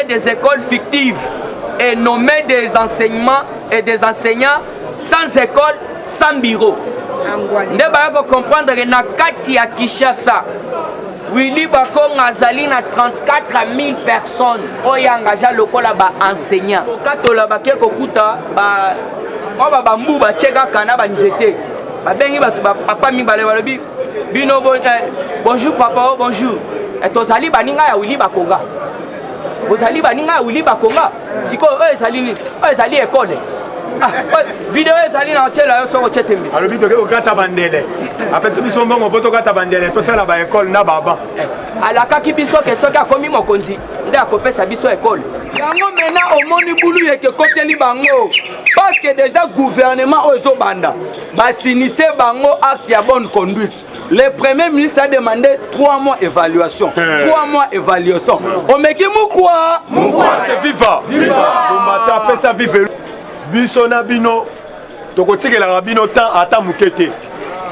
des écoles fictives et nommer des enseignements et des enseignants sans école, sans bureau. Nde bayako comprendre que na kati ya Kinshasa, Willy Bakongo azali na 34 000 personnes oyo engagé lokola ba enseignant. Katola bake kokuta ba bambu ba cheka kana ba nzete. Ba bengi ba papa mi bale balobi bino bonjour papa, bonjour. Et tozali baninga ya Willy Bakonga. Bozali baninga ya Willy Bakonga. Siko ezali ni, ezali école. Vidéo ezali na chela yo soko chetembi. Alobi toke okata bandele. Apesi biso mbongo poto kata bandele to sala ba école na baba. Alaka ki biso ke soki akomi mokonzi nde akopesa biso école. Yango mena omoni bulu yeke koteli bango. Parce que déjà gouvernement ozo banda ba sinise bango acte ya bonne conduite. Le premier ministre a demandé 3 mois évaluation. 3 mois évaluation. Omeki mukwa. Mukwa c'est viva. Viva. Combattant pesa vive. Biso na bino tokotikela rabino temps ata mukete.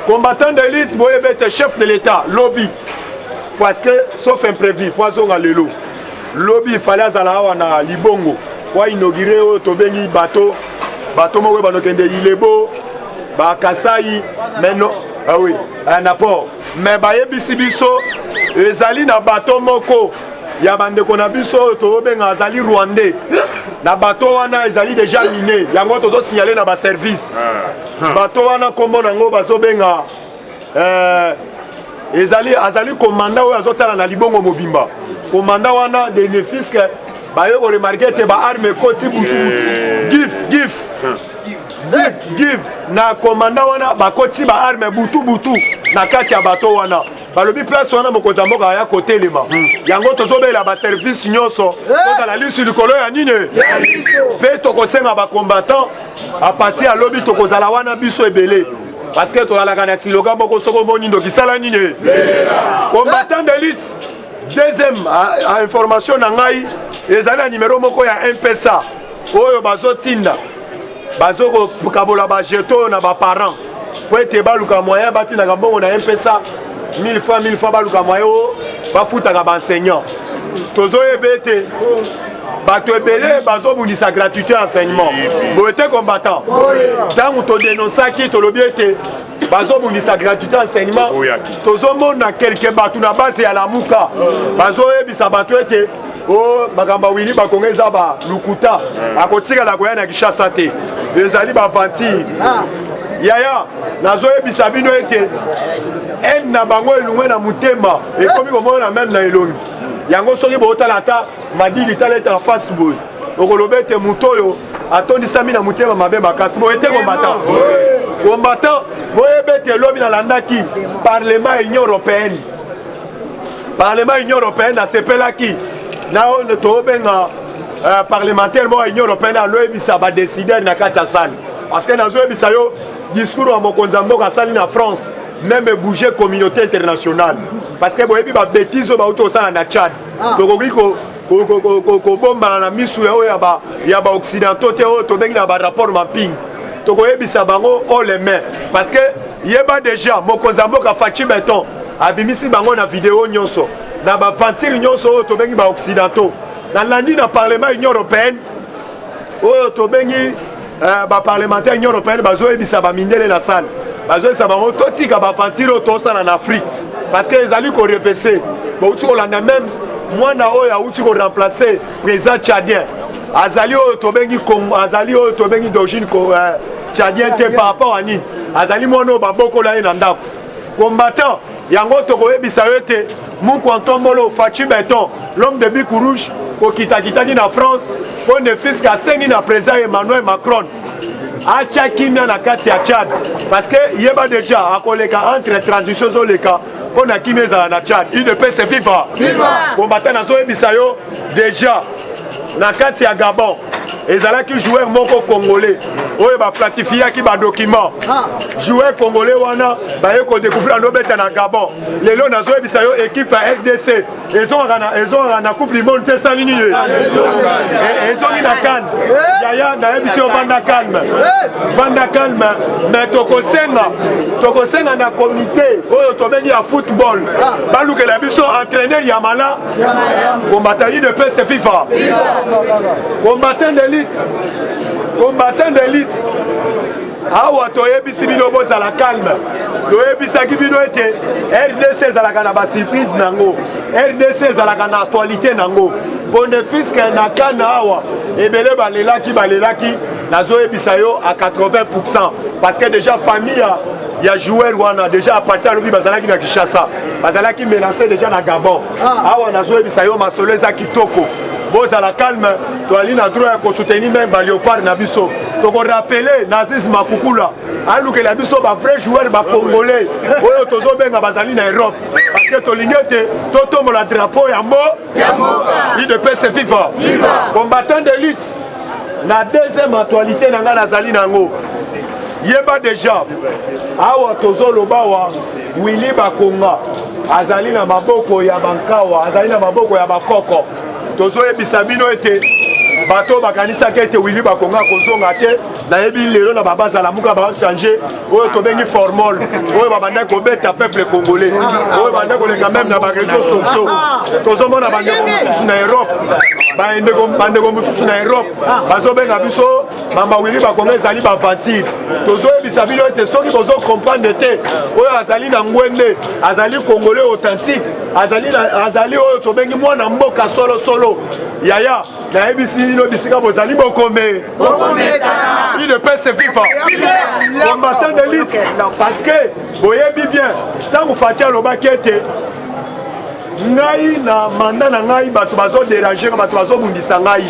Combattant d'élite boyebete chef de l'état lobby. Parce que sauf imprévu faut zonga lelo. Lobby il fallait azala wana libongo. Kwa inaugurer o tobengi bateau moko banokende ilebo ba kasai meno ah oui un apport mais bayebisi biso ezali na bateau moko ya bandeko na biso tobenga azali rwandais na bateau wana ezali déjà miné yango tozo signaler na ba service bateau wana kombo nango bazobenga azali commandant oyo azotala na libongo mobimba commandant wana bénéfice que bayo ko remarquer te ba arme koti butu give na commandant wana bakoti ba arme butu na kati ya bateau wana balobi place wana mokonzi mboka ya kotelema yango tozobela ba service nyonso tozala lisu likolo ya nini pe tokosenga ba combattant a partir ya lobi tokozala wana biso ebele parce que tozalaka na siloga moko soko moni ndo kisala nini combattant d'élite. Deuxième information na ngai ezali na numéro moko ya M-Pesa oyo bazotinda bazoko kabola ba jeton na ba parents po ete baluka moyen batinaka mbongo na M-Pesa 1000 fois baluka moyen bafutaka ba enseignant tozoyeba ete bato ebele bazobundisa gratuité enseignement boete combattant ntango todénonsaki tolobi ete bazobundisa gratuité enseignement tozomona quelque bato na base ya lamuka bazoyebisa bato ete makambo Willy Bakongo eza balukuta akotikala koya na Kinshasa te ezali bavantire yaya nazoyebisa bino ete ene na bango elungwe na motema ekomi komona meme na elongi yango soki bootala ata madili tala ete na face boye okoloba ete moto oyo atondisami na motema mabe makasi boye ete combattant boyeba ete elobi nalandaki parlement union européenne asepelaki na oyo tobenga parlementaire moko ya union européenne aloyebisa badécideur na kati ya sali parce que nazoyebisa yo discours ya mokonzi ya mboka asali na France même bouger communauté internationale parce que boyebi babétise oyo bauti kosala na Tchad tokoki kobombana na misu ya baoccidentaux te oyo tobengi na barapport mapping tokoyebisa bango haut les mains parce que yeba déjà mokonzi ya mboka Fachi Beton abimisi bango na vidéo nyonso na bavantire nyonso oyo tobengi baoccidentaux nalandi na parlement union européenne oyo tobengi baparlementaire union européenne bazoyebisa bamindele na sale bazoyebisa bango totika bavantire oyo tosala na Afrique parce que ezali korepese bauti kolanda même mwana oyo auti koremplace président tchadien azali oyo tobengi Congo azali oyo tobengi d'origine tchadien te par rapport à nini azali mwana oyo babokola ye na ndako combattant yango tokoyebisa yo ete Mukontombolo Fachi Beton l'homme de bic rouge kokitakitaki na France mpo ne fiske asengi na président Emmanuel Macron atia kimia na kati ya Tchad parce que yeba déjà akoleka entre transition zoleka mpo na kimia ezala na Tchad UDPS viva combattant nazoyebisa yo déjà na kati ya Gabon ezalaki joueur moko congolais oyo baplatifiaki badocument joueur congolais wana baye kodécouvrir nobeta na Gabon lelo nazoyebisa yo équipe ya RDC ezongaka na coupe du monde te sali nini ezongi na CAN yaya nayebisi yo vanda calme mais tokosenga na comité oyo tobengi ya football balukela biso entraîneur ya mala combattant de PS FIFA combattant d'élite awa toyebisi bino bozala calme toyebisaki bino ete RDC ezalaka na basurprise nango RDC ezalaka na actualité nango bonefiske na kana awa ebele balelaki nazoyebisa yo à 80% parce que déjà famille ya joueur wana déjà à partir alobi bazalaki na Kinshasa bazalaki menacé déjà na Gabon awa nazoyebisa yo masolo eza kitoko bozala calme toali na droit ya kosoutenir même baléopard na biso tokorapele Nazis Makukula alukela biso bavrai joueur bacongolais oyo tozobenga bazali na Europe parce que tolingi ete totombola drapeau ya UDPS FIFA combattant d'élite na deuxième actualité na nga nazali nango yeba déjà awa tozoloba wa Willy Bakonga azali na maboko ya bankawa azali na maboko ya bakoko tozoyebisa bino ete bato bakanisaki ete Willy Bakonga kozonga te nayebi lelo na babazala muka bachange oyo tobengi formol oyo babandaki kobeta peuple congolais oyo bandaki koleka même na bareseau sociaux tozomona bandeko mosusu na Europe bandeko mosusu na Europe bazobenga biso mamba Willy Bakonga ezali bavantire tozoyebisa bino ete soki bozokomprendre te oyo azali na ngwende azali congolais authentique azali oyo tobengi mwana mboka solo yaya nayebisi bino bisika bozali bokome UDPS FIFA combattant d'élite parce que boyebi bien ntango Fachi alobaki ete ngai na manda na ngai bato bazodéranger bato bazobundisa ngai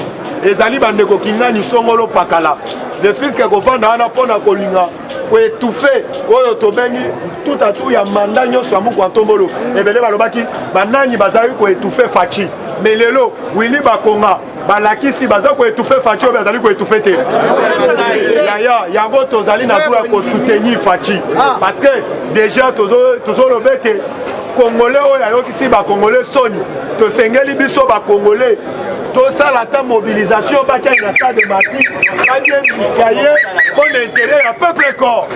ezali bandeko kingani songolo pakala de fiske kovanda wana mpona kolinga koétouffe oyo tobengi tout à tout ya manda nyonso ya muku antombolo ebele balobaki banani bazali koétouffe Fachi mais lelo Willy Bakonga balakisi baza koétouffe Fachi oyo bazali koétouffe te yaya yango tozali na droit ya kosoutenir Fachi parce que déjà tozoloba ete congolais oyo ayokisi bacongolais soni tosengeli biso bacongolais tosala ata mobilisation batiaki na stade mati badiembika ye mpo na intérêt ya peuple corps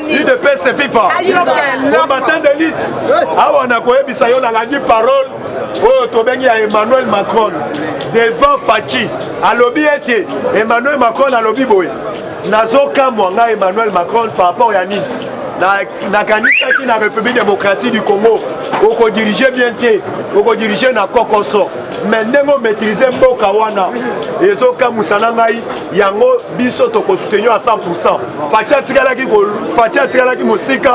UDPS FIFA combattant d'élite awa nakoyebisa yo nalandi parole oyo tobengi ya Emmanuel Macron devant Fachi alobi ete Emmanuel Macron alobi boye nazokamwa nga Emmanuel Macron par rapport ya nini nakanisaki na République démocratique du Congo okodirige bien te okodirige na kokoso mais ndenge omaîtrise mboka wana ezokamwisa na ngai yango biso tokosoutenir à 100%. Fachi atikalaki mosika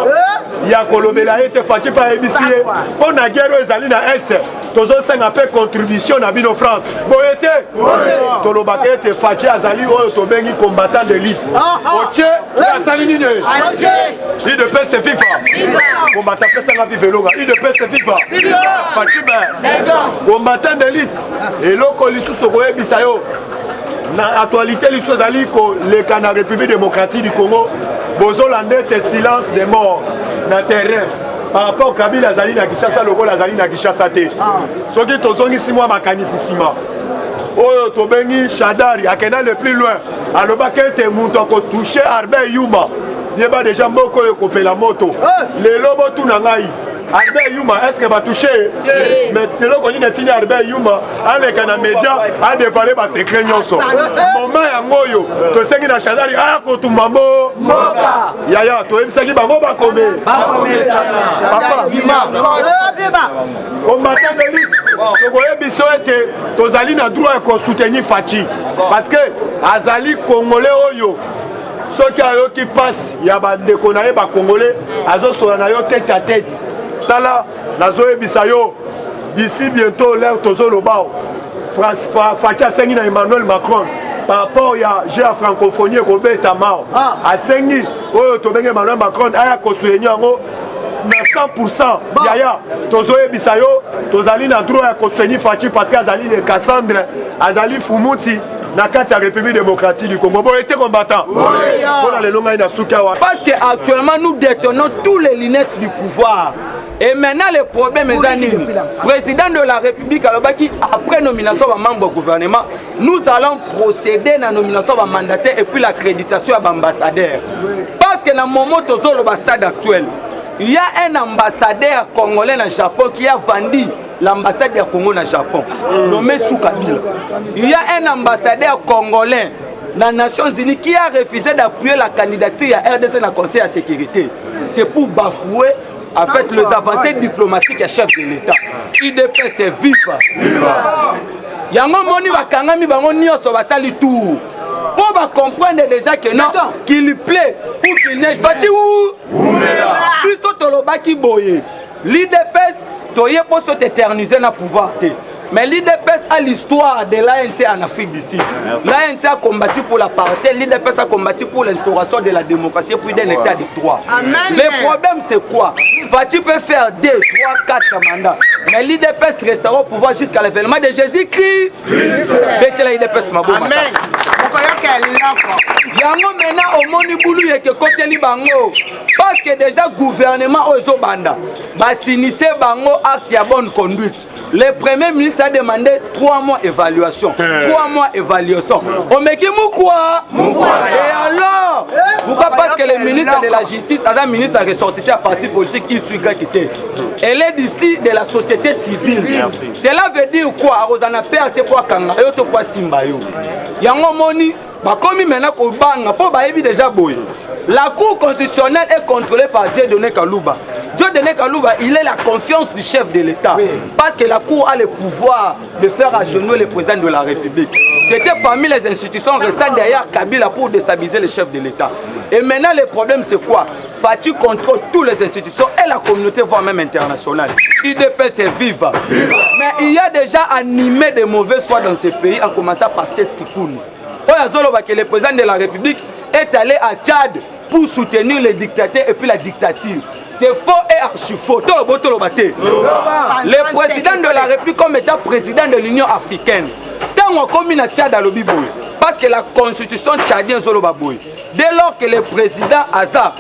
ya kolobela ye te Fachi mpe ayebisi ye mpo na guerre oyo ezali na este tozosenga mpe contribution na bino France boye te tolobaka ete Fachi azali oyo tobengi combattant d'élite otie asali nini UDPS FIFA combattant pesanga vivelonga UDPS FIFA Fachi combattant d'élite eloko lisusu tokoyebisa yo na actualité lisusu ezali koleka na République démocratique du Congo bozolanda ete silence des morts na terrain par rapport Kabila azali na Kinshasa lokola azali na Kinshasa te soki tozongisi mwa makanisi nsima oyo tobengi Shadari akenda le plus loin alobaki ete moto akotouche Albert Yuma yeba déjà mboko oyo kopela moto lelo botuna ngai Albert Yuma est-ce que va toucher mais lelo nini etini Albert Yuma aleka na média adevale basekret nyonso moment yango oyo tosengi na Shadari akotumba mboka yaya toyebisaki bango bakome papa combattant d'élite tokoyebiso ete tozali na droit ya kosoutenir Fachi parce que azali congolais oyo soki ayoki pasi ya bandeko na ye bacongolais azosola na yo tête à tête tala nazoyebisa yo d'ici bientôt l'air tozolobao Fachi asengi na Emmanuel Macron par rapport ya jeu ya francophonie ekobeta mao asengi oyo tobengi Emmanuel Macron aya kosoutenir yango na 100% yaya tozoyebisa yo tozali na droit ya koseni Faci parce que azali le Cassandre azali Fumuti na kati ya République démocratique du Congo. Bon, était combattant. Parce qu'actuellement, nous détenons tous les lunettes du pouvoir. Et maintenant, le problème est le président de la République, après nomination de membre du gouvernement, nous allons procéder à la nomination de mandataire et puis l'accréditation de l'ambassadeur. Parce que dans le moment où le stade actuel, il y a un ambassadeur congolais dans le Japon qui a vendu l'ambassade du Congo dans le Japon, nommé Soukabila. Il y a un ambassadeur congolais dans les Nations Unies qui a refusé d'appuyer la candidature à RDC dans le Conseil de sécurité. C'est pour bafouer en fait les avancées diplomatiques à chef de l'État. IDPS c'est viva. Il y a un moment où il y a un tour. Pour comprendre déjà que non, qu'il plaît ou qu'il neige. Fati où? Puis Tolobaki boye. L'IDPS, tu es pour s'éterniser dans le pouvoir. Mais l'IDPS a l'histoire de l'ANC en Afrique d'ici. L'ANC a combattu pour l'apartheid, l'IDPS a combattu pour l'instauration de la démocratie puis d'un état de droit. Le problème c'est quoi? Fati peut faire 2, 3, 4 mandats. Mais l'IDPS restera au pouvoir jusqu'à l'avènement de Jésus-Christ. Amen. Yango maintenant au monde boulou et que côté libango parce que déjà gouvernement ozo banda ba s'initier bango acte ya bonne conduite. Le premier ministre a demandé 3 mois évaluation. 3 mois évaluation. On met qui quoi? Et alors pourquoi? Parce que le ministre de la justice a un ministre ressortissant à parti politique YT. Elle est d'ici de la société civile. Cela veut dire quoi? Rosana perte pour Kanga et autre quoi Simbayo. Yango moni bah comme maintenant qu'on bang pour baïbi déjà boy. La Cour constitutionnelle est contrôlée par Dieudonné Kalouba. Dieudonné Kalouba, il est la confiance du chef de l'État. Parce que la Cour a le pouvoir de faire agenouiller le président de la République. C'était parmi les institutions restant derrière Kabila pour déstabiliser le chef de l'État. Et maintenant le problème c'est quoi? Fati contrôle toutes les institutions et la communauté voire même internationale. IDPS est vive. Mais il y a déjà animé de mauvaises foi dans ces pays en commençant par Seth Kikouni. Que le président de la République est allé à Tchad pour soutenir les dictateurs et puis la dictature. C'est faux et archi faux. Le président de la République comme étant président de l'Union africaine. Tant on commune à Tchad à l'Obiboy. Parce que la constitution tchadienne est Zolobaboy. Dès lors que le président Azar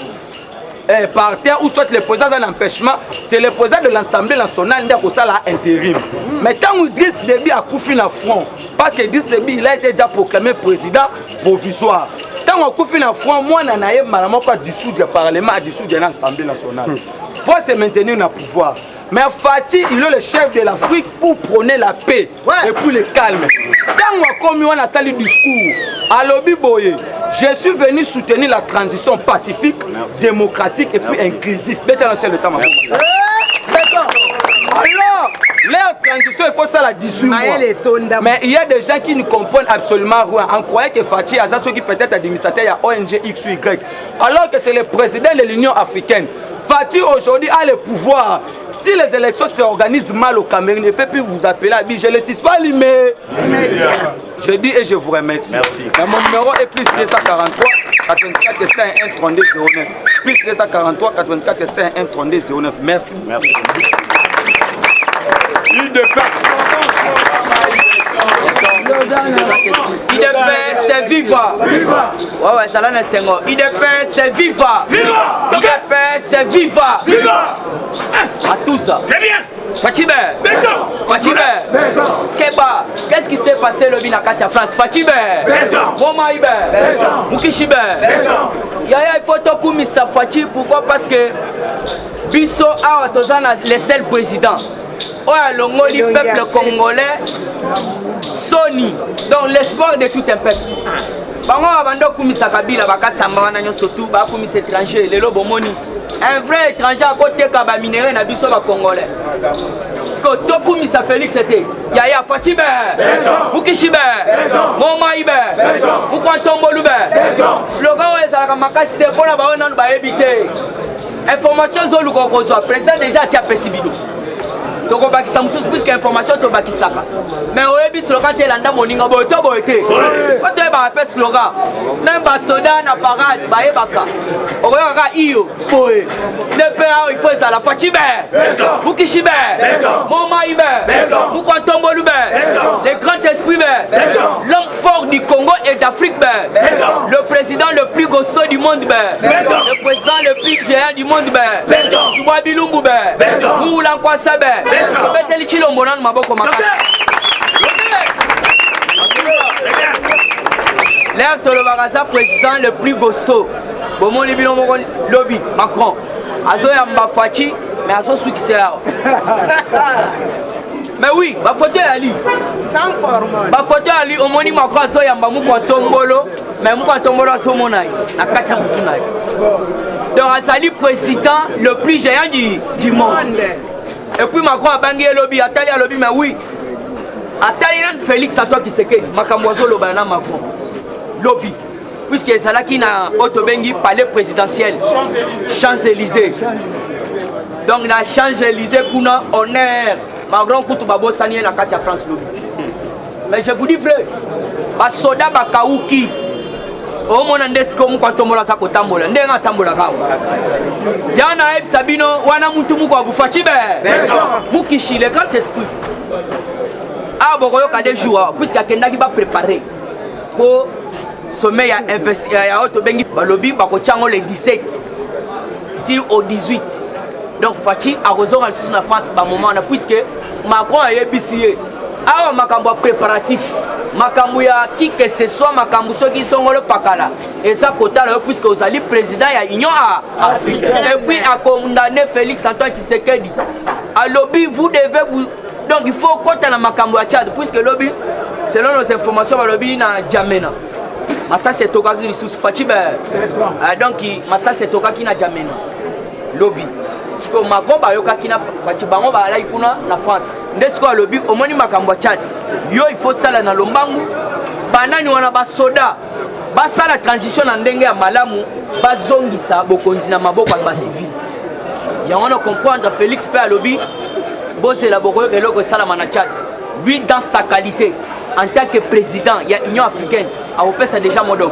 par terre ou soit le président d'un empêchement, c'est le président de l'Assemblée nationale qui a intérim. Mais tant que Idriss Déby a couffé dans front, parce que Idriss Déby il a été déjà proclamé président provisoire. Tant qu'on couffé dans front, moi je n'ai pas dissoudre le Parlement, dissoudre l'Assemblée nationale. Pour se maintenir dans le pouvoir. Mais Fati, il est le chef de l'Afrique pour prôner la paix et pour le calme. Quand on a salué le discours, à Lobi Boye, je suis venu soutenir la transition pacifique, démocratique et puis inclusive. Alors, leur transition, il faut ça la dissoudre. Mais il y a des gens qui ne comprennent absolument rien. On croyait que Fati a ceux qui peut-être administrateur à ONG XY. Alors que c'est le président de l'Union africaine. Fati aujourd'hui a le pouvoir. Si les élections s'organisent mal au Cameroun, ne peut plus vous appeler à je ne laisse pas l'imé. Je dis et je vous remercie. Merci. Mon numéro est plus 243 84 51 32 09. Plus 243 84 51 32 09. Merci. Merci. IDPS c'est viva. Ouais, ça là c'est Senghor. IDPS c'est viva. IDPS c'est viva. À tout ça. Très bien. Fatibé. Fatibé. Keba. Qu'est-ce qui s'est passé le Binakatia France? Fatibé. Momaïbe. Mukishibe. Yaya il faut tout kumisa Fati. Pourquoi? Parce que Bisso a Tozana le seul président. Oh, le peuple congolais, Sony, donc l'espoir de tout un peuple. Un vrai étranger à côté de minéraux n'a pas de congolais. Parce que tout le monde Félix c'était Yaya Fatibé, Mukishibe, Momaïbe, Mukwantombolube. Slogan est la macacité pour la baronne va éviter. Information sur le président déjà tient Pessibido. tokobakisa mosusu puisque information tobakisaka mais oyebi slogan te elanda moninga boye to boye te po toyebaka mpe slogan même basoda na parade bayebaka okoyokaka iyo boye nde mpe awa il faut ezala faci be bukishi be momai be mukontombolu be le grand esprit be l'homme fort du Congo et d'Afrique be le président le plus costaud du monde be le président le plus géant du monde be Subwa Bilumbu be Mula Nkwasa be beteli chilombo nanu maboko makasi l'air tolobaka président le plus costaud bomoni bino moko lobby Macron azoyamba faci mais azosukisela mais oui bafoto ya li sans formal bafoto ya li omoni Macron azoyamba mukontombolo mais mukontombolo asomona na kati ya mutu na ye donc azali président le plus géant du monde et puis Macron abangi lobby atali ya lobby mais oui atali nan Félix Antoine Tshisekedi makambo azoloba na Macron lobby puisque ezalaki na otobengi palais présidentiel Champs-Élysées donc na Champs-Élysées kuna honneur Macron kutu babosani na kati ya France lobby mais je vous dis vrai basoda bakauki omona ndesiko mukwatombola sa kotambola ndenga tambola kawo yana ebisa bino wana muntu muko abufachi be mukishi le grand esprit a bokoyoka des jours puisque akendaki ba préparer pour sommet ya otobengi balobi bakochango le 17 ti au 18 donc fachi arozonga lisusu na France ba moment na puisque Macron ayebisi awa makambo préparatif makambo ya qui que ce soit makambo soki songolo pakala et ça kotala puisque ozali président ya Union africaine et puis a condamné Félix Antoine Tshisekedi à lobby vous devez vous donc il faut kota na makambo ya Tchad puisque lobby selon nos informations ba lobby na Djamena massa c'est tokaki lisusu fachi be donc massa c'est tokaki na Djamena lobby siko Macron bayokaki na fachi bango balai kuna na France ndesiko lobby omoni makambo ya Tchad yo il faut sala na lombangu banani wana basoda basala transition na ndenge ya malamu bazongisa bokonzi na maboko ya basivile yango na comprendre Félix pe lobby bosse la boko eloko sala na Tchad lui dans sa qualité en tant que président il y a Union africaine a opesa déjà modo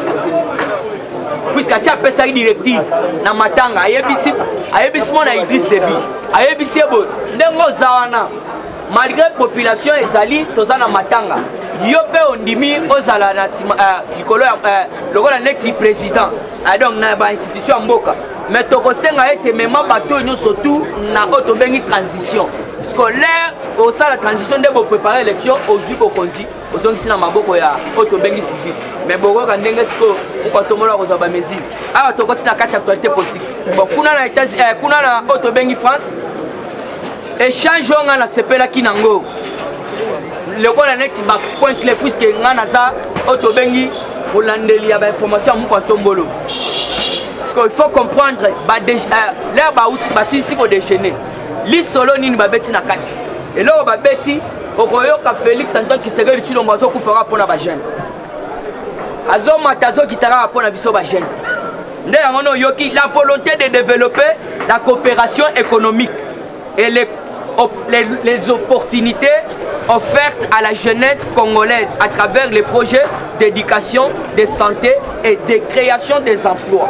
puisque si apesa directive na matanga ayebisi mona Idriss Déby ayebisi bo ndengo zawana malgré population ezali tozana matanga yo pe ondimi ozala na likolo ya lokola neti président donc na ba institution mboka mais tokosenga ete mema bato nyonso tout na otobengi transition scolaire au ça la transition de bo préparer élection ozui bokonzi ozongisi na maboko ya otobengi civil mais boko ka ndenge siko ukotomola ko ba mesure awa tokoti na kati actualité politique bon kuna na États-Unis kuna na otobengi France échange on a sepela kinango le ko la net ba point clé puisque ngana za otobengi olandeli ya ba information mu kontombolo parce qu'il faut comprendre ba l'air ba outi ba sisi ko déjeuner li solo nini ba beti na kati et là ba beti okoyoka Félix Antoine Tshisekedi chilombo azo kufara pona ba jeune azo matazo kitara pona biso ba jeune nde yango yoki la volonté de développer la coopération économique et les opportunités offertes à la jeunesse congolaise à travers les projets d'éducation, de santé et de création des emplois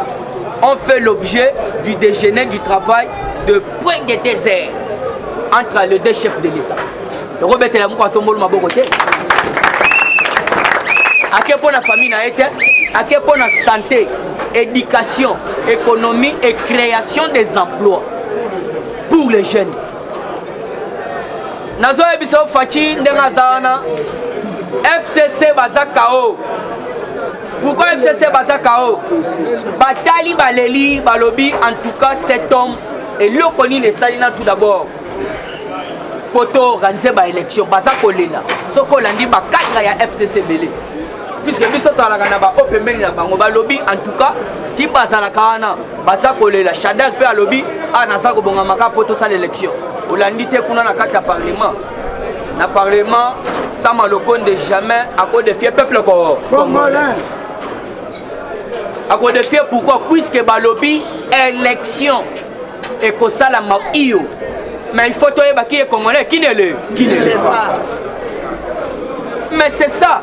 ont fait l'objet du déjeuner du travail de point de désert entre les deux chefs de l'État. Robert Elamouk a tombé ma bocoté. À quel point la famille n'a été, à quel point la santé, éducation, économie et création des emplois pour les jeunes. Nazo ebiso fachi ndenga zana FCC bazakao. Pourquoi FCC bazakao? Batali baleli balobi en tout cas cet homme et le koni ne salina tout d'abord. Photo organiser ba élection bazakolela. Soko landi ba cadre ya FCC belé. Puisque biso tolaka na ba opembeni na bango balobi en tout cas ti bazala kana bazakolela Shadak pe alobi ana sako bonga maka poto sa l'élection. Olandi te kuna na kati ya parlement. Na parlement sama lokonde jamais à cause de fier peuple congolais. À cause de fier pourquoi puisque balobi élection et que ça la iyo mais il faut que qui est congolais, qui ne l'est pas. Mais c'est ça.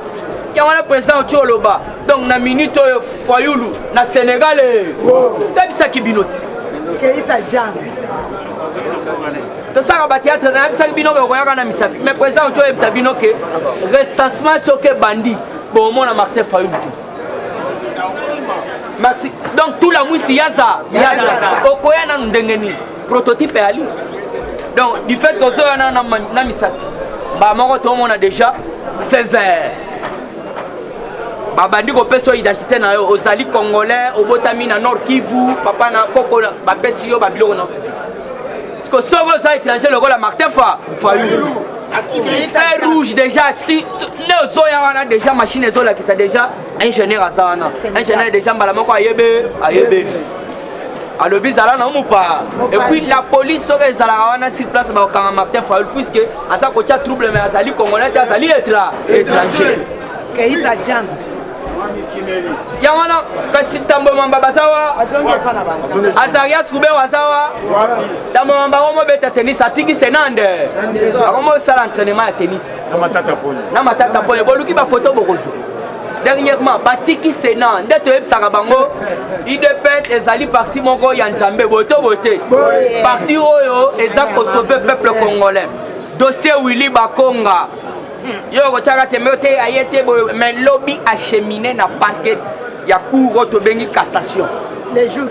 Il y a un président au Tcholoba. Donc, na minute Fayoulou, na Sénégal, c'est ça qui binote. C'est ça qui théâtre, c'est ça qui binote. Mais président au Tcholoba, c'est binote. Recensement sur que bandit. Bon, on a Martin Fayoulou. Merci. Donc, tout la mousse, Yaza. Okoya na ndengeni. Prototype est allé. Donc, du fait que nous avons Misaki, tout le monde a déjà fait vert. Babandi ko peso identité na yo ozali congolais obotami na Nord Kivu papa na koko ba peso yo ba biloko na so. Parce que sovo ça étranger le la Martin Fayoulou. Fer rouge déjà si ne zoya wana déjà machine ezola qui ça déjà ingénieur à ça wana. Ingénieur déjà mbala moko ayebe. Alors bizarre na mupa. Et puis la police serait wana sur place ba quand Martin Fayoulou puisque à ça ko tia trouble mais azali congolais azali étranger. Keita Jang. Yamana kasi tambo mamba basawa Azaria Soube wasawa tambo mamba omo beta tennis atiki senande akomo sala entraînement ya tennis na matata pone boluki ba photo bokozo dernièrement batiki senan ndeto ebisaka bango IDPS ezali parti moko ya Nzambe boto bote parti oyo eza ko sauver peuple congolais dossier Willy Bakonga yo kochaka temeote ayete mais lobby acheminé na parquet ya cour to bengi cassation les jours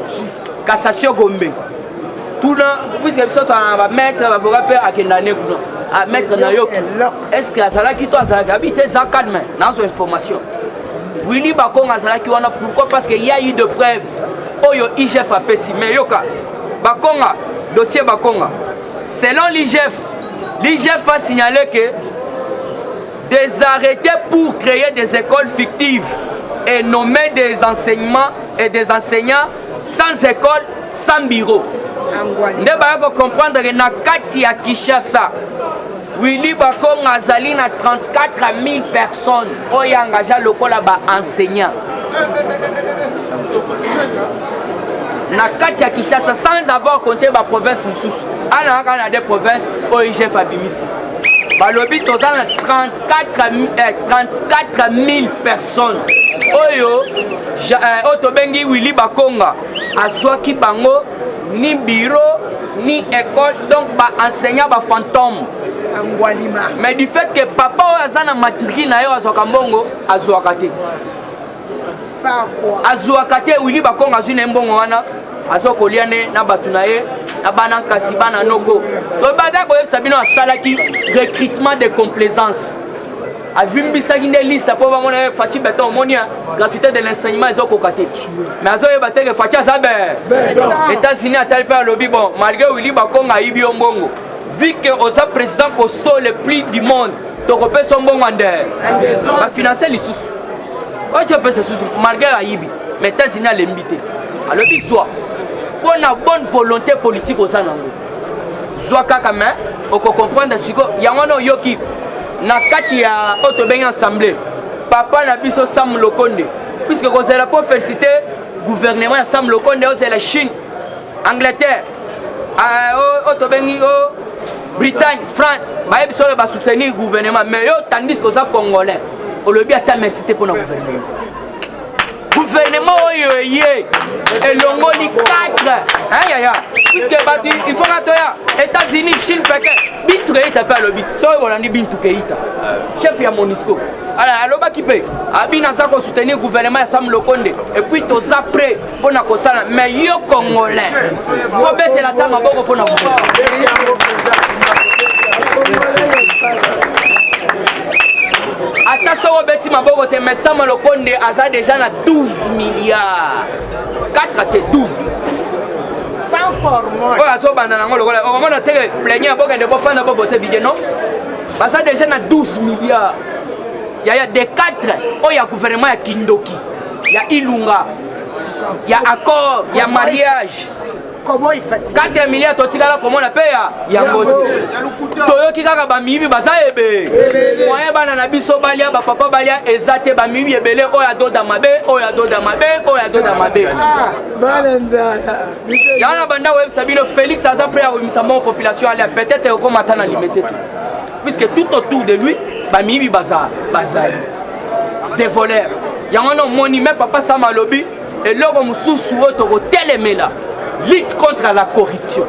cassation gombe tout là puisque biso va mettre avocat pe akendane kuno a mettre na yo est-ce que azala ki to azala habiter ça calme dans son information Willy Bakonga azala ki wana pourquoi parce que il y a eu de preuves oyo IGF a pessi mais yoka Bakonga dossier Bakonga selon l'IGF a signalé que des arrêtés pour créer des écoles fictives et nommer des enseignements et des enseignants sans école, sans bureau. Nous devons comprendre que na kati ya Kinshasa, Willy Bakonga azali na 34 000 personnes qui ont engagé le ba enseignants. Na kati ya Kinshasa sans avoir compté la province Moussous. Ana des provinces où IGF abimisi. Balobi tozana 34 000 personnes. Oyo otobengi Willy Bakonga azwaki bango ni bureau ni école donc ba enseignant ba fantôme. Mais du fait que papa azana matricule na yo azwaka mbongo azwaka te. Azwaka te Willy Bakonga azuna mbongo wana azokoliane na batu na ye na bana kasi bana noko to bada ko sabino asalaki recrutement de complaisance avimbisaki nde liste po bango na Fati Beton monia gratuité de l'enseignement ezokokate mais azoye bateke Fati azabe États-Unis atali pa lobby bon malgré Willy Bakonga ibi mbongo vu que oza président ko so le prix du monde to kopé son mbongo ande ba financer lisusu ocho pesa susu malgré aibi mais États-Unis alembité alors biswa on a bonne volonté politique au Sanango. Zwaka kame, on peut comprendre ce que yamano yoki na kati ya autobeng assemblée. Papa na biso Sam Lokonde. Puisque vous allez pas féliciter gouvernement Sam Lokonde, c'est la Chine, Angleterre, autobeng Bretagne, France, ba biso ba soutenir gouvernement mais yo tandis que ça congolais. On le bien ta merci pour notre gouvernement. Gouvernement oyoye elongo ni 4 puisque batu il faut ratoya États-Unis Chine peke Bintou Keïta pe alobi so bolandi Bintou Keïta chef ya MONUSCO aloba kipe abina za ko soutenir gouvernement ya Sam Lokonde et puis toza prêt pona kosala mais yo congolais ko betela ta maboko pona attention au bêtis ma bobo mais Sam Lokonde a déjà na 12 milliards 4 à 12 sans formation. Oh aso banda nango lokola o mona teke plaignant boka de bofana bobo te bidje non parce que déjà na 12 milliards il y a des 4 oh ya gouvernement ya Kindoki ya Ilunga ya accord ya mariage Comment il fait? 4 milliards totikala comment on appelle yango toyoki kaka bamibi baza ebe moyen bana na biso balia bapapa balia ezate bamibi ebele oyo adoda mabe oyo adoda mabe oyo adoda mabe yana banda web sabino Félix aza prêt à remettre mon population aller peut-être comme atana limité puisque tout autour de lui bamibi baza des voleurs yango no moni même papa Sama lobi et logo mususu otoko telemela lutte contre la corruption.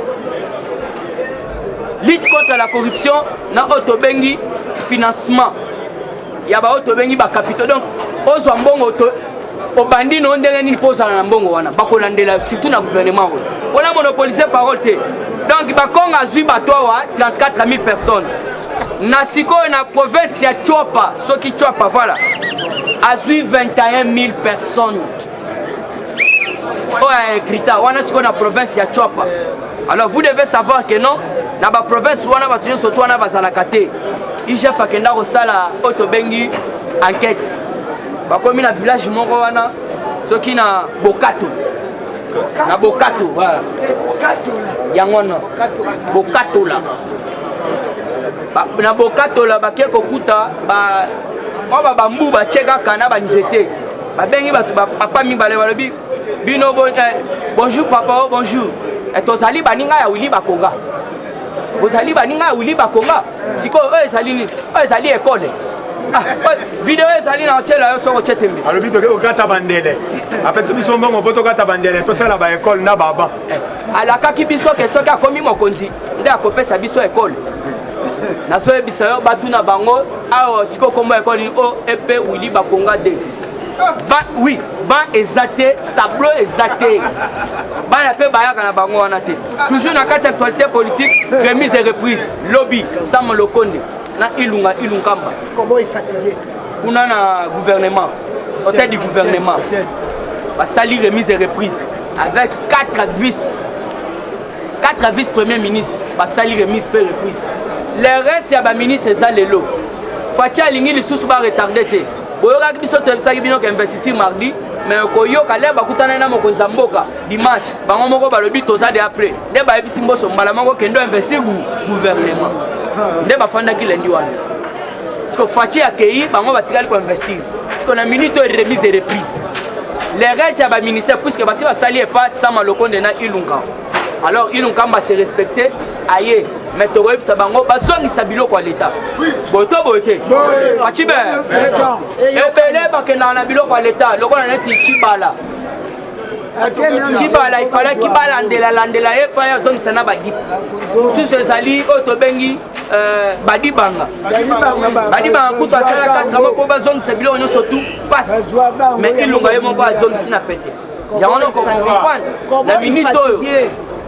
Lutte contre la corruption, na autobengi financement. Ya ba autobengi ba capitaux. Donc, ozo mbongo auto obandi no ndenge ni posa na mbongo wana. Bakolandela surtout na gouvernement. On a monopolisé parole te. Donc ba konga zui batoa 34 000 personnes. Na siko na province ya Chopa, soki Chopa voilà. Azui 21 000 personnes. Oh, Krita, on a ce qu'on a province ya Chopa. Alors vous devez savoir que non, dans la province où on a battu surtout on a bazalakate. Il chef akenda ko sala autobengi enquête. Ba komi na village moko wana soki na Bokato. Na Bokato, voilà. Bokato là. Yangono. Bokato là. Na Bokato là ba ke kokuta ba ba bambu ba cheka kana ba nzete. Ba bengi ba papa mi bale balobi Bino bonjour papa, bonjour. Et tozali baninga ya wili bakonga. Bozali baninga ya wili bakonga. Siko ezali ni, ezali école. Ah, vidéo ezali na tela yo soko chetembe. Alobi toke okata bandele. Apesi biso mbongo poto kata bandele to sala ba école na baba. Alaka ki biso ke soki akomi mokonzi, nde akopesa biso école. Na so ebisa yo batuna bango, awo siko kombo école o epe wili bakonga de. Oui, ban exacté, tableau exacté. Ban la paix bayaka na bango wana te. Toujours na carte actualité politique, remise et reprise, lobby, Sam Lokonde, na Ilunga Ilunkamba. Comment il fatigué? On a na gouvernement, hôtel du gouvernement. Va salir remise et reprise avec 4 vice-premiers ministres. Va salir remise et reprise. Le reste ya ba ministre ça lelo. Fatia lingi li susu ba retardé te. Boyoka biso tebisaki bino ke investir mardi mais koyoka le bakutana na mokonzi mboka dimanche bango moko balobi toza de après nde bayebisi mboso mbala moko kendo investir gouvernement nde bafandaki lendi wana parce que fachi akei bango batikali ko investir parce que na minute de remise et reprise les restes ya ba ministère puisque basi basali pas Sama Lokonde na Ilunga alors Ilunga va se respecter aye mais to web sa bango bazongisa biloko ya l'état boto bote achibe ebele bakenda na biloko ya l'état lokola neti Chibala Chibala il fallait qu'il landela ye pa yazongisa na badip susu ezali otobengi badibanga kutu asala 4 mois po bazongisa biloko nyonso tout passe mais Ilunga ye moko azongisi na pete yango no comprendre na minute oyo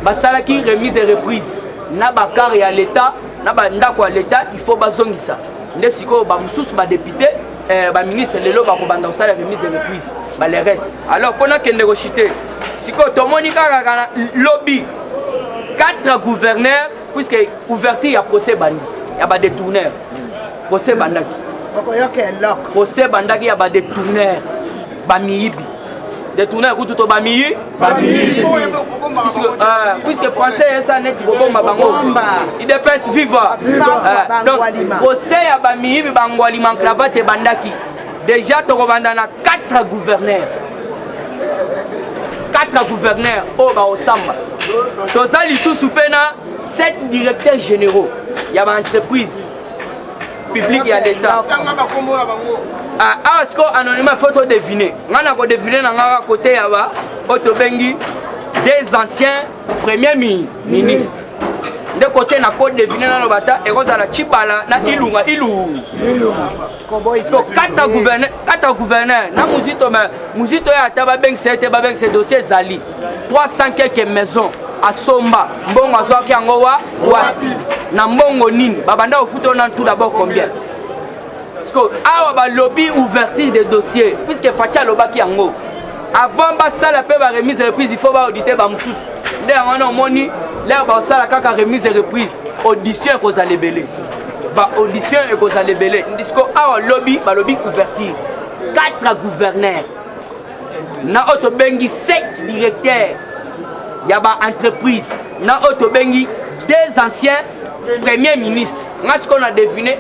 basalaki remise et reprise na bakar ya l'état na bandako ya l'état il faut bazongisa nde siko ba mususu ba député ba ministre lelo ba kobanda osala remise et reprise ba les reste alors pona kende ko chiter siko tomoni kaka lobby 4 gouverneurs puisque ouverture ya procès bandi ya ba détourneur procès bandaki procès bandaki ya ba détourneur ba miyibi détourneur kutu to bamiyi puisque français ça net kobomba bango il dépêche vivre donc procès ya bamiyi bangwali man cravate bandaki déjà to kobanda na 4 gouverneurs o ba osamba toza lisusu pena 7 directeurs généraux ya ba entreprise publique ya l'état asko anonymat photo deviner ngana ko deviner na ngaka côté ya ba otobengi des anciens premiers ministres de côté na ko deviner na lobata e kozala Chibala na Ilunga 4 gouverneurs na muzito ya taba beng c'est dossier zali 300 quelques maisons à Somba mbongo azwaki yango wa na mbongo nini babanda ofuto na tout d'abord combien parce que awa ba lobby ouverture des dossiers puisque Fatia lobaki yango avant ba sala pe ba remise et reprise il faut ba auditer ba mususu nde yango moni l'air ba sala kaka remise et reprise audition ko za lebele ba audition et ko za lebele ndisco awa lobby ba lobby ouverture 4 gouverneurs na auto bengi 7 directeurs y a une entreprise, na Otobengi, des anciens premiers ministres. Ce qu'on a deviné,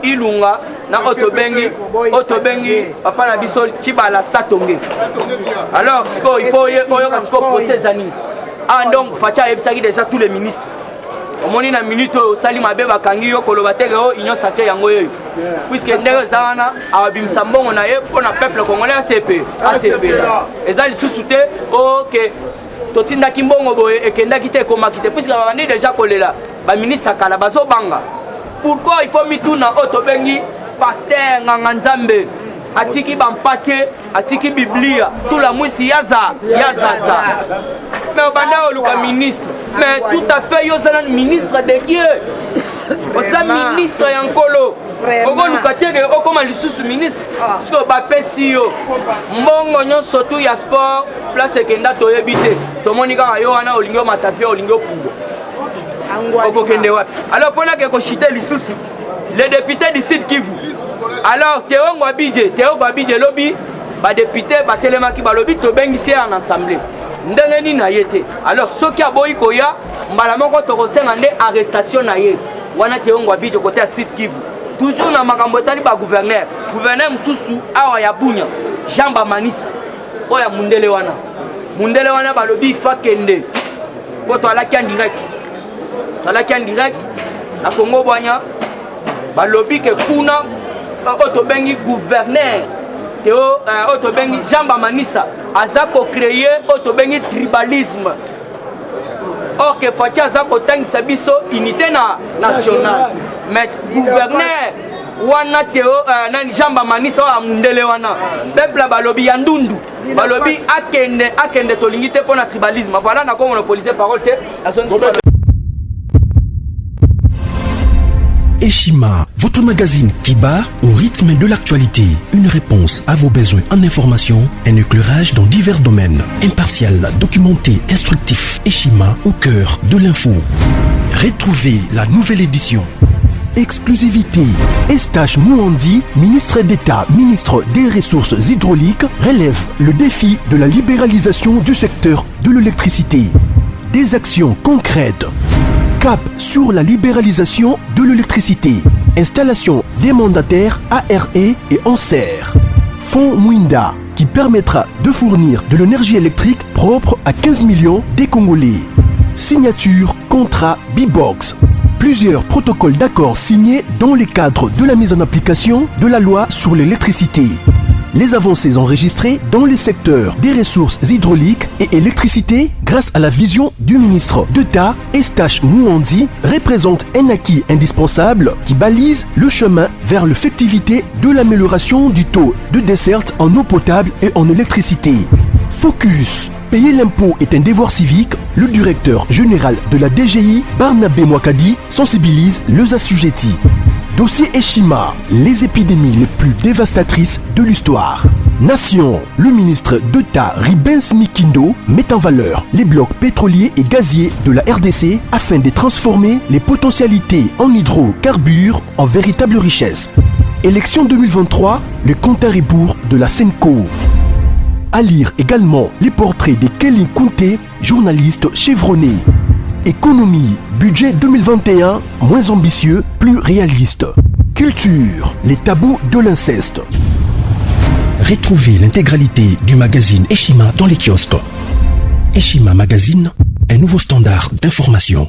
Ilunga, na Otobengi, papa na biso Chibala Satonge. Alors, il faut procès ani. Ah donc, Facha a déjà tous les ministres. Au moins une minute, Salim Abeba Kangi, Kolobatero, Union Sacrée Yangoye. Puisque Ndere Zana, Abim Sambon, on a eu un peuple congolais ACP. Et ça, ils sous-soutaient, ok. Totinda Kimbongo Boye et Kenda Kite Komakite. Puisque on est déjà collé là, le ministre Sakala Bazo Banga. Pourquoi il faut mettre dans Otobengi, pasteur Nganganzambe, Atiki Bampake, Atiki Biblia, tout la mousse Yaza. Mais on a un ministre, mais tout à fait, il y a un ministre de Dieu. On est ministre et un colo. On a un sous ministre. Parce que on a un surtout il y a sport, place Kenda to habiter. Tout le monde a un olingo matafia, olingo pougo. Alors pour que chité les députés du Sud Kivu. Alors Théo Ngwabidje lobby, les députés Batelemaki lobby to bengi en assemblée. Ndengeni na yete. Alors ceux qui a boyi koya, mbalamoko to kosenga nde arrestation na ye. Wana Théo Ngwabidje côté à Sud Kivu. Toujours na makambo tali ba gouverneur. Gouverneur mususu awa ya Bunya, Jean Bamanisa. Oya mundele wana balobi fa kende. Poto alaki en direct. Alaki en direct na Congo Boanya balobi ke kuna Otobengi gouverneur Théo Otobengi Jean Bamanisa azako créer Otobengi tribalisme. Or que Fatia azako tangisa biso unité nationale. Mais gouverneur wana Théo Jean Bamanisa wa mundele wana peuple balobi ya ndundu balobi akende tolingite pour na tribalisme. Voilà na ko monopoliser parole te Eshima, votre magazine qui bat au rythme de l'actualité. Une réponse à vos besoins en information, un éclairage dans divers domaines. Impartial, documenté, instructif. Eshima au cœur de l'info. Retrouvez la nouvelle édition. Exclusivité. Estache Mouandi, ministre d'État, ministre des Ressources hydrauliques, relève le défi de la libéralisation du secteur de l'électricité. Des actions concrètes. Cap sur la libéralisation de l'électricité. Installation des mandataires ARE et ANSER. Fonds Mwinda qui permettra de fournir de l'énergie électrique propre à 15 millions des Congolais. Signature contrat B-Box. Plusieurs protocoles d'accord signés dans le cadre de la mise en application de la loi sur l'électricité. Les avancées enregistrées dans les secteurs des ressources hydrauliques et électricité grâce à la vision du ministre d'État Estache Mouandi représentent un acquis indispensable qui balise le chemin vers l'effectivité de l'amélioration du taux de desserte en eau potable et en électricité. Focus. Payer l'impôt est un devoir civique. Le directeur général de la DGI, Barnabé Mwakadi, sensibilise les assujettis. Dossier Eshima, les épidémies les plus dévastatrices de l'histoire. Nation, le ministre d'État Ribens Mikindo met en valeur les blocs pétroliers et gaziers de la RDC afin de transformer les potentialités en hydrocarbures en véritable richesse. Élection 2023, le compte à rebours de la Senco. À lire également les portraits de Kelly Kounté, journaliste chevronné. Économie, budget 2021, moins ambitieux, plus réaliste. Culture, les tabous de l'inceste. Retrouvez l'intégralité du magazine Eshima dans les kiosques. Eshima Magazine, un nouveau standard d'information.